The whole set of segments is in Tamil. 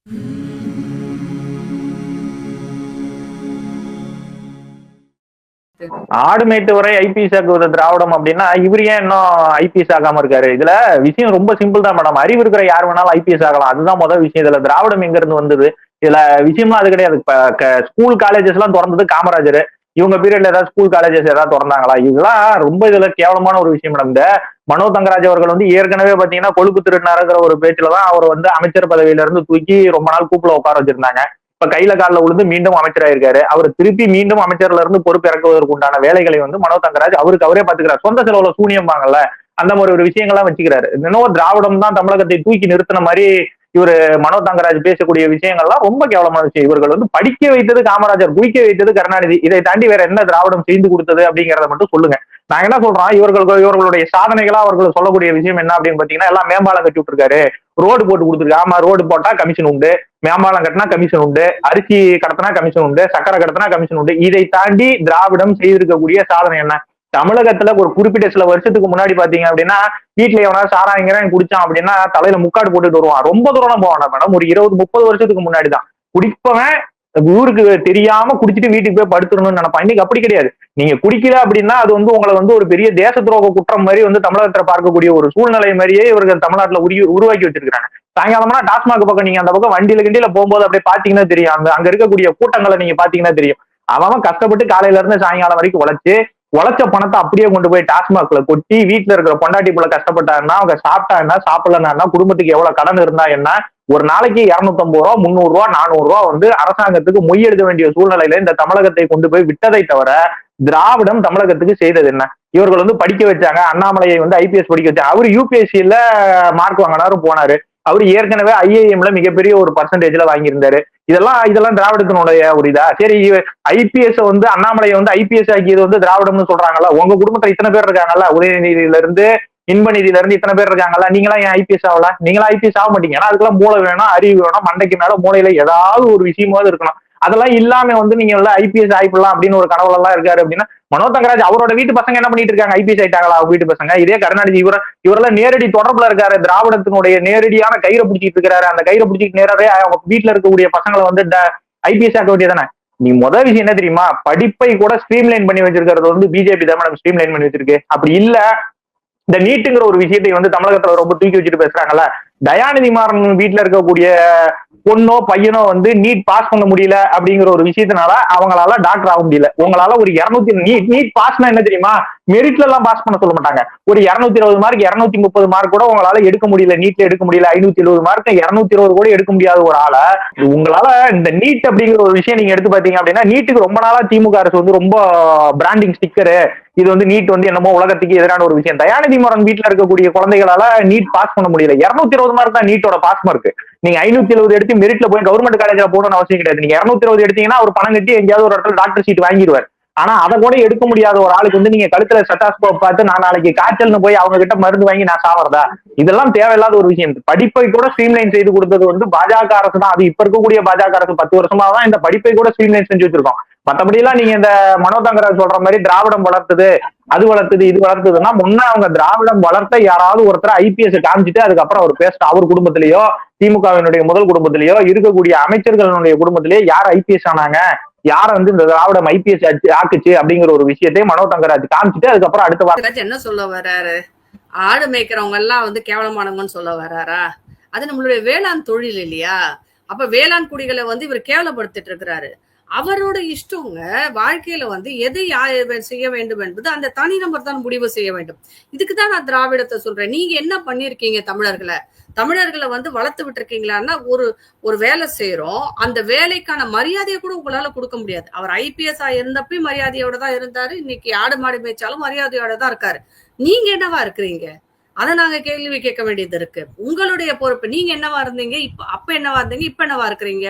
ஆடு மேய்த்து வரை ஐபிஎஸ் ஆக்குவது திராவிடம் அப்படின்னா இவர் ஏன் இன்னும் ஐபிஎஸ் ஆகாம இருக்காரு? இதுல விஷயம் ரொம்ப சிம்பிள் தான் மேடம். அறிவு இருக்கிற யார் வேணாலும் ஐபிஎஸ் ஆகலாம். அதுதான் முதல் விஷயம். இதுல திராவிடம் எங்க இருந்து வந்தது? இதுல விஷயமா அது கிடையாது. ஸ்கூல் காலேஜஸ் எல்லாம் திறந்தது காமராஜர். இவங்க பீரியட்ல ஏதாவது ஸ்கூல் காலேஜஸ் ஏதாவது திறந்தாங்களா? இதெல்லாம் ரொம்ப இதுல கேவலமான ஒரு விஷயம் மேடம். இந்த மனோ தங்கராஜ் அவர்கள் வந்து ஏற்கனவே பாத்தீங்கன்னா கொழுப்பு திருடினாருங்கிற ஒரு பேச்சுலதான் அவர் வந்து அமைச்சர் பதவியில இருந்து தூக்கி ரொம்ப நாள் கூப்புல உட்கார வச்சிருந்தாங்க. இப்ப கையில காலில் விழுந்து மீண்டும் அமைச்சராயிருக்காரு. அவர் திருப்பி மீண்டும் அமைச்சர்ல இருந்து பொறுப்பு இறக்குவதற்கு உண்டான வேலைகளை வந்து மனோ தங்கராஜ் அவருக்கு அவரே பாத்துக்கிறார். சொந்த செலவுல சூனியம்பாங்கல்ல, அந்த மாதிரி ஒரு விஷயங்கள்லாம் வச்சுக்கிறாரு. இன்னும் திராவிடம் தான் தமிழகத்தை தூக்கி நிறுத்தின மாதிரி இவரு மனோ தங்கராஜ் பேசக்கூடிய விஷயங்கள்லாம் ரொம்ப கேவலமான விஷயம். இவர்கள் வந்து படிக்க வைத்தது காமராஜர், குடிக்க வைத்தது கருணாநிதி. இதை தாண்டி வேற என்ன திராவிடம் செய்து கொடுத்தது அப்படிங்கிறத மட்டும் சொல்லுங்க. நாங்க என்ன சொல்றோம், இவர்களுடைய சாதனைகளா அவர்கள் சொல்லக்கூடிய விஷயம் என்ன அப்படின்னு பாத்தீங்கன்னா, எல்லாம் மேம்பாலம் கட்டி விட்டுருக்காரு, ரோடு போட்டு கொடுத்துருக்காரு. ஆமா, ரோடு போட்டா கமிஷன் உண்டு, மேம்பாலம் கட்டினா கமிஷன் உண்டு, அரிசி கடத்தினா கமிஷன் உண்டு, சக்கரை கடத்தினா கமிஷன் உண்டு. இதை தாண்டி திராவிடம் செய்திருக்கக்கூடிய சாதனை என்ன? தமிழகத்துல ஒரு குறிப்பிட்ட சில வருஷத்துக்கு முன்னாடி பாத்தீங்க அப்படின்னா, வீட்டுல எவனாவது சாராயங்கிறேன் குடிச்சான் அப்படின்னா தலையில முக்காடு போட்டுட்டு வருவான். ரொம்ப தூரம் போவான் மேடம். ஒரு 20-30 வருஷத்துக்கு முன்னாடிதான் குடிப்பவன் ஊருக்கு தெரியாம குடிச்சிட்டு வீட்டுக்கு போய் படுத்துடணும்னு நினைப்பான். இன்னைக்கு அப்படி கிடையாது. நீங்க குடிக்கல அப்படின்னா அது வந்து உங்களை வந்து ஒரு பெரிய தேச துரோக குற்றம் மாதிரி வந்து தமிழகத்துல பார்க்கக்கூடிய ஒரு சூழ்நிலை மாதிரியே இவர்கள் தமிழ்நாட்டுல உருவாக்கி வச்சிருக்காங்க. சாயங்காலம்னா டாஸ்மாக் பக்கம் நீங்க அந்த பக்கம் வண்டியில கிண்டியில போகும்போது அப்படியே பாத்தீங்கன்னா தெரியும். அங்க இருக்கக்கூடிய கூட்டங்களை நீங்க பாத்தீங்கன்னா தெரியும். அவன் கஷ்டப்பட்டு காலையில இருந்து சாயங்காலம் வரைக்கும் உழைச்ச பணத்தை அப்படியே கொண்டு போய் டாஸ்மாக்ல கொட்டி வீட்டுல இருக்கிற பொண்டாட்டி புள்ள கஷ்டப்பட்டாருன்னா, அவங்க சாப்பிட்டா என்ன, சாப்பிடலன்னா, குடும்பத்துக்கு எவ்வளவு கடன் இருந்தா என்ன, ஒரு நாளைக்கு 250 ரூபா, 300 ரூபா, 400 ரூபா வந்து அரசாங்கத்துக்கு மொய் எழுத வேண்டிய சூழ்நிலையில இந்த தமிழகத்தை கொண்டு போய் விட்டதை தவிர திராவிடம் தமிழகத்துக்கு செய்தது என்ன? இவர்கள் வந்து படிக்க வச்சாங்க. அண்ணாமலையை வந்து ஐபிஎஸ் படிக்க வச்சாங்க. அவரு யூபிஎஸ்சியில மார்க் வாங்கினாரு, போனாரு. அவரு ஏற்கனவே ஐஏஎம்ல மிகப்பெரிய ஒரு பர்சன்டேஜ்ல வாங்கியிருந்தாரு. இதெல்லாம் திராவிடத்தினுடைய ஒரு இதா? சரி, ஐபிஎஸ் வந்து அண்ணாமலையை வந்து ஐபிஎஸ் ஆக்கியது வந்து திராவிடம்னு சொல்றாங்கல்ல. உங்க குடும்பத்துல இத்தனை பேர் இருக்காங்கல்ல, உதயநிதியில இருந்து இன்ப நிதியில இருந்து இத்தனை பேர் இருக்காங்கல்ல, நீங்களாம் ஏன் ஐபிஎஸ் ஆகல? நீங்களா ஐபிஎஸ் ஆக மாட்டீங்க. ஏன்னா அதுக்கெல்லாம் மூளை வேணும், அறிவு வேணும், மண்டைக்கு மேல மூளையில ஏதாவது ஒரு விஷயமாவது இருக்கணும். அதெல்லாம் இல்லாம வந்து நீங்க ஐபிஎஸ் ஆயிப்பலாம் அப்படின்னு ஒரு கனவுல எல்லாம் இருக்காரு அப்படின்னா, மனோ தங்கராஜ் அவரோட வீட்டு பசங்க என்ன பண்ணிட்டு இருக்காங்க? ஐபிஎஸ் ஆயிட்டாங்களா அவங்க வீட்டு பசங்க? இதே கருணாநிதி இவரெல்லாம் நேரடி தொடர்புல இருக்காரு. திராவிடத்தினுடைய நேரடியான கயிறை பிடிச்சிட்டு இருக்காரு. அந்த கயிறை பிடிச்சிட்டு நேரவே அவங்க வீட்டுல இருக்கக்கூடிய பசங்களை வந்து ஐபிஎஸ் ஆக்க வேண்டியதானே? நீ முதல் விஷயம் என்ன தெரியுமா? படிப்பை கூட ஸ்ட்ரீம்லைன் பண்ணி வச்சிருக்கிறது வந்து பிஜேபி தான் மேடம் ஸ்ட்ரீம்லைன் பண்ணி வச்சிருக்கு. அப்படி இல்ல, இந்த நீட்டுங்கிற ஒரு விஷயத்தை வந்து தமிழகத்துல ரொம்ப தூக்கி வச்சுட்டு பேசுறாங்கல்ல. தயாநிதி மாறன் வீட்டுல இருக்கக்கூடிய பொண்ணோ பையனோ வந்து நீட் பாஸ் பண்ண முடியல அப்படிங்கிற ஒரு விஷயத்தினால அவங்களால டாக்டர் ஆக முடியல. உங்களால ஒரு 200 நீட் பாஸ்னா என்ன தெரியுமா? மெரிட்ல எல்லாம் பாஸ் பண்ண சொல்ல மாட்டாங்க. ஒரு 220 மார்க், 230 மார்க் கூட உங்களால எடுக்க முடியல, நீட்ல எடுக்க முடியல. 570 மார்க், 220 கூட எடுக்க முடியாத ஒரு ஆளை உங்களால இந்த நீட் அப்படிங்கிற ஒரு விஷயம் நீங்க எடுத்து பாத்தீங்க அப்படின்னா, நீட்டுக்கு ரொம்ப நாளா திமுக அரசு வந்து ரொம்ப பிராண்டிங் ஸ்டிக்கரு, இது வந்து நீட் வந்து என்னமோ உலகத்துக்கு எதிரான ஒரு விஷயம். தயாநிதி மாறன் வீட்டுல இருக்கக்கூடிய குழந்தைகளால நீட் பாஸ் பண்ண முடியல. 220 மார்க் தான் நீட்டோட பாஸ் மார்க். நீங்க 570 எடுத்து மெரிட்ல போய் கவர்மெண்ட் காலேஜ்ல போகணும்னு அவசியம் கிடையாது. நீங்க 220 எடுத்தீங்கன்னா ஒரு பணம் கட்டி எங்கேயாவது ஒரு இடத்துல டாக்டர் சீட் வாங்கிடுவார். ஆனா அதை கூட எடுக்க முடியாத ஒரு ஆளுக்கு வந்து நீங்க கழுத்துல ஸ்டெத்தாஸ்கோப் பார்த்து நான் நாளைக்கு காய்ச்சல்னு போய் அவங்க கிட்ட மருந்து வாங்கி நான் சாவறதா? இதெல்லாம் தேவையில்லாத ஒரு விஷயம். படிப்பை கூட ஸ்ட்ரீம்லைன் செய்து கொடுத்தது வந்து பாஜக அரசு தான். அது இப்ப இருக்கக்கூடிய பாஜக அரசு 10 வருஷமா தான் இந்த படிப்பை கூட ஸ்ட்ரீம்லைன் செஞ்சு வச்சிருக்கோம். மற்றபடி எல்லாம் நீங்க இந்த மனோ தங்கராஜ் சொல்ற மாதிரி திராவிடம் வளர்த்தது, அது வளர்த்தது, இது வளர்த்ததுன்னா முன்ன அவங்க திராவிடம் வளர்த்த யாராவது ஒருத்தர் ஐபிஎஸ் காமிச்சிட்டு அதுக்கப்புறம் அவர் பேச அவர் குடும்பத்திலேயோ திமுகவினுடைய முதல் குடும்பத்திலேயோ இருக்கக்கூடிய அமைச்சர்களுடைய குடும்பத்திலேயோ யார் ஐபிஎஸ் ஆனாங்க, யார வந்து இந்த திராவிடம் ஐபிஎஸ் ஆக்குச்சு அப்படிங்கிற ஒரு விஷயத்தை மனோ தங்கராஜ் காமிச்சிட்டு அதுக்கப்புறம் அடுத்த வாரம் என்ன சொல்ல வர்றாரு? ஆடு மேய்க்கிறவங்க எல்லாம் வந்து கேவலமானவங்கன்னு சொல்ல வர்றாரா? அது நம்மளுடைய வேளாண் தொழில் இல்லையா? அப்ப வேளாண் குடிகளை வந்து இவர் கேவலப்படுத்திட்டு இருக்கிறாரு. அவரோட இஷ்டங்க. வாழ்க்கையில வந்து எதை செய்ய வேண்டும் என்பது அந்த தனிநபர் தான் முடிவு செய்ய வேண்டும். இதுக்குதான் நான் திராவிடத்தை சொல்றேன். நீங்க என்ன பண்ணிருக்கீங்க? தமிழர்களை வந்து வளர்த்து விட்டு இருக்கீங்களான்னா, ஒரு வேலை செய்யறோம், அந்த வேலைக்கான மரியாதையை கூட உங்களால கொடுக்க முடியாது. அவர் ஐபிஎஸ் இருந்தப்ப மரியாதையோட தான் இருந்தாரு. இன்னைக்கு ஆடு மாடு மேய்ச்சாலும் மரியாதையோட தான் இருக்காரு. நீங்க என்னவா இருக்கிறீங்க? அதை நாங்க கேள்வி கேட்க வேண்டியது இருக்கு. உங்களுடைய பொறுப்பு. நீங்க என்னவா இருந்தீங்க, அப்ப என்னவா இருந்தீங்க, இப்ப என்னவா இருக்கிறீங்க?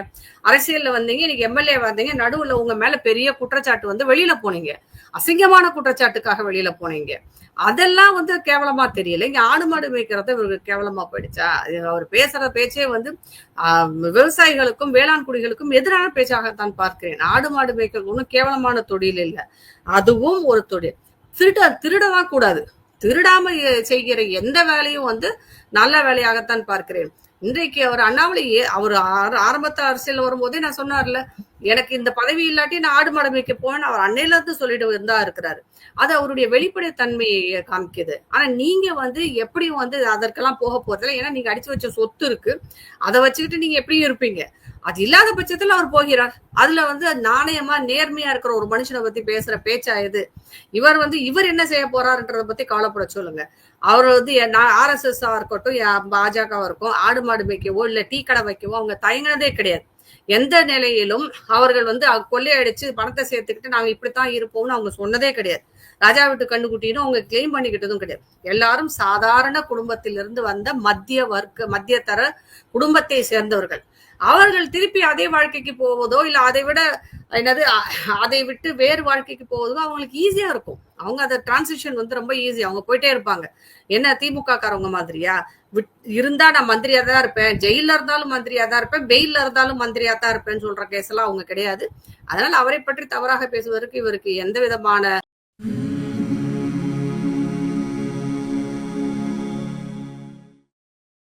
அரசியல்ல வந்தீங்க, இன்னைக்கு எம்எல்ஏ வந்தீங்க, நடுவுல உங்க மேல பெரிய குற்றச்சாட்டு வந்து வெளியில போனீங்க, அசிங்கமான குற்றச்சாட்டுக்காக வெளியில போனீங்க. அதெல்லாம் வந்து கேவலமா தெரியல. இங்க ஆடு மாடு மேய்க்கிறத இவருக்கு கேவலமா போயிடுச்சா? அவர் பேசுற பேச்சே வந்து விவசாயிகளுக்கும் வேளாண் குடிகளுக்கும் எதிரான பேச்சாகத்தான் பார்க்கிறேன். ஆடு மாடு மேய்க்கிறது ஒன்றும் கேவலமான தொழில் இல்லை, அதுவும் ஒரு தொழில். திருடதான் கூடாது. திருடாம செய்கிற எந்த வேலையும் வந்து நல்ல வேலையாகத்தான் பார்க்கிறேன். இன்றைக்கு அவர் அண்ணாமலை அவர் ஆரம்பத்த அரசியல் வரும்போதே நான் சொன்னார்ல, எனக்கு இந்த பதவி இல்லாட்டி நான் ஆடு மாடு மேய்க்க போவேன் அவர் அன்னையில இருந்து சொல்லிட்டு இருந்தா இருக்கிறாரு. அது அவருடைய வெளிப்படை தன்மையை காமிக்குது. ஆனா நீங்க வந்து எப்படியும் வந்து அதற்கெல்லாம் போக போறதில்ல. ஏன்னா நீங்க அடிச்சு வச்ச சொத்து இருக்கு. அதை வச்சுக்கிட்டு நீங்க எப்படியும் இருப்பீங்க. அது இல்லாத பட்சத்துல அவர் போகிறார். அதுல வந்து நாணயமா நேர்மையா இருக்கிற ஒரு மனுஷனை பத்தி பேசுற பேச்சா இது? இவர் என்ன செய்ய போறாருன்றத பத்தி கவலைப்பட சொல்லுங்க. அவர் வந்து RSS இருக்கட்டும், பாஜக இருக்கும், ஆடு மாடு மேய்க்கவோ இல்ல டீ கடை வைக்கவோ அவங்க தயங்கினதே கிடையாது. எந்த நிலையிலும் அவர்கள் வந்து கொள்ளையடிச்சு பணத்தை சேர்த்துக்கிட்டு நாங்க இப்படித்தான் இருப்போம்னு அவங்க சொன்னதே கிடையாது. ராஜா வீட்டு கண்ணுக்குட்டின்னு அவங்க கிளைம் பண்ணிக்கிட்டதும் கிடையாது. எல்லாரும் சாதாரண குடும்பத்திலிருந்து வந்த மத்திய தர குடும்பத்தை சேர்ந்தவர்கள். அவர்கள் திருப்பி அதே வாழ்க்கைக்கு போவதோ இல்ல அதை விட அதை விட்டு வேறு வாழ்க்கைக்கு போவதோ அவங்களுக்கு ஈஸியா இருக்கும். அவங்க அந்த டிரான்சிஷன் வந்து ரொம்ப ஈஸி. அவங்க போயிட்டே இருப்பாங்க. என்ன திமுக காரவங்க மாதிரியா இருந்தா நான் மந்திரியா தான் இருப்பேன், ஜெயில இருந்தாலும் மந்திரியா தான் இருப்பேன், பெயில இருந்தாலும் மந்திரியா தான் இருப்பேன்னு சொல்ற கேஸ் எல்லாம் அவங்க கிடையாது. அதனால அவரை பற்றி தவறாக பேசுவதற்கு இவருக்கு எந்த விதமான